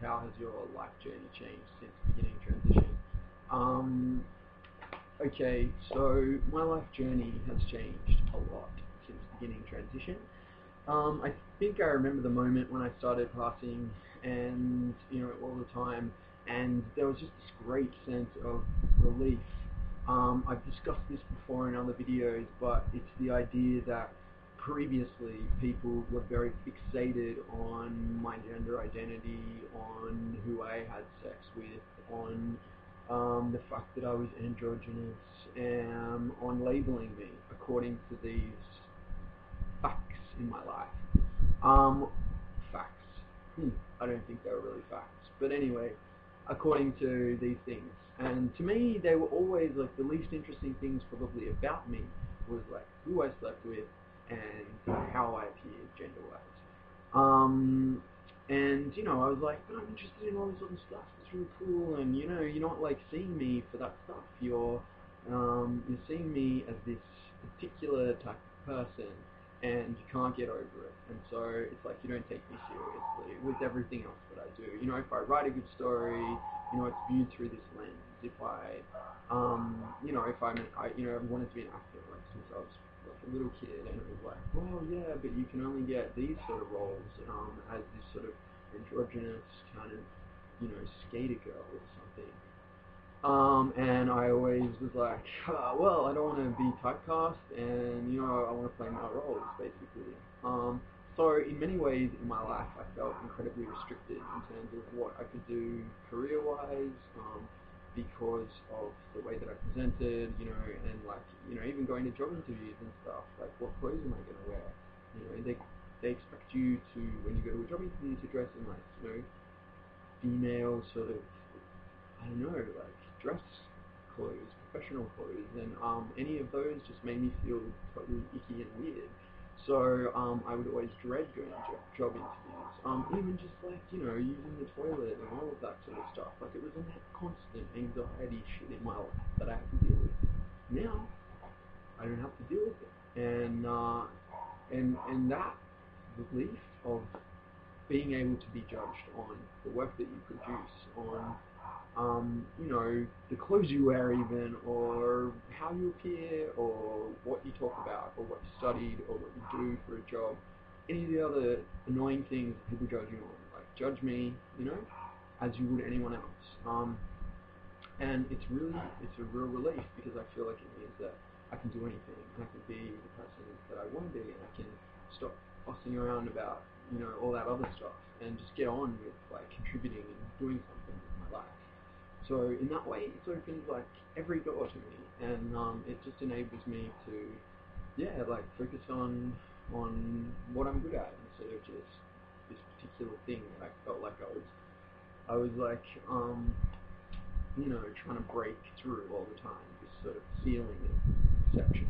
how has your life journey changed since beginning transition? Um, okay, so my life journey has changed a lot since beginning transition. I think I remember the moment when I started passing and, all the time, and there was just this great sense of relief. I've discussed this before in other videos, but it's the idea that previously people were very fixated on my gender identity, on who I had sex with, on the fact that I was androgynous, and on labeling me according to these facts in my life. Um, Facts. Hmm, I don't think they were really facts. But anyway, according to these things. And to me, they were always like the least interesting things probably about me was like who I slept with and how I appeared gender-wise. Um, and I was like, but I'm interested in all this other stuff. It's really cool. And you're not like seeing me for that stuff. You're seeing me as this particular type of person, and you can't get over it. And so it's like you don't take me seriously with everything else that I do. If I write a good story, it's viewed through this lens. If I wanted to be an actor like since I was like a little kid, and it was like, well, yeah, but you can only get these sort of roles as this sort of androgynous kind of, skater girl or something. And I always was like, well, I don't want to be typecast, and I want to play my roles, basically. So in many ways in my life, I felt incredibly restricted in terms of what I could do career-wise, because of the way that I presented, and like, even going to job interviews and stuff. Like, what clothes am I going to wear? They expect you to, when you go to a job interview, to dress in like, female sort of, I don't know, like dress clothes, professional clothes, and any of those just made me feel totally icky and weird. So I would always dread going to job interviews, even just like, using the toilet and all of that sort of stuff. Like it was a constant anxiety shit in my life that I had to deal with. Now, I don't have to deal with it. And that relief of being able to be judged on the work that you produce, on the clothes you wear even, or how you appear, or what you talk about, or what you studied, or what you do for a job, any of the other annoying things that people judge you on, like judge me, as you would anyone else. And it's a real relief because I feel like it means that I can do anything, and I can be the person that I want to be, and I can stop fussing around about, all that other stuff, and just get on with like contributing and doing something with my life. So in that way, it's opened like every door to me, and it just enables me to, yeah, like focus on what I'm good at instead of just this particular thing that I felt like I was like trying to break through all the time, this sort of ceiling of perception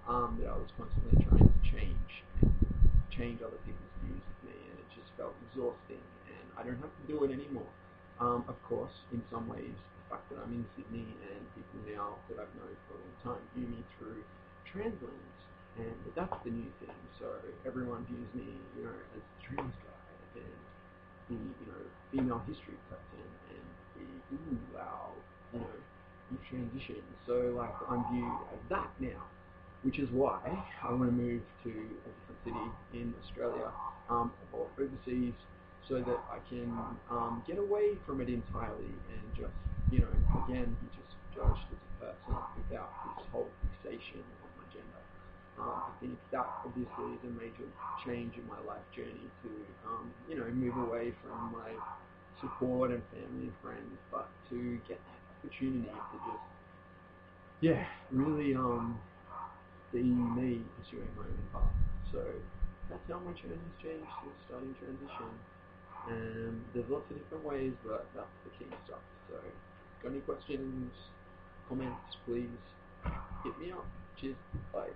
that I was constantly trying to change other people's views of me, and it just felt exhausting, and I don't have to do it anymore. Of course, in some ways, the fact that I'm in Sydney and people now that I've known for a long time view me through trans lens, and that's the new thing. So everyone views me, as the trans guy, and the, female history person, and the, ooh, wow, you've transitioned. So like I'm viewed as that now, which is why I want to move to a different city in Australia, or overseas, so that I can get away from it entirely and just, again, be just judged as a person without this whole fixation on my gender. I think that obviously is a major change in my life journey to, move away from my support and family and friends, but to get that opportunity to just, yeah, really be me pursuing my own path. So that's how my journey's changed since starting transition. And there's lots of different ways, but that's the key stuff. So, got any questions, comments, please hit me up. Cheers. Bye.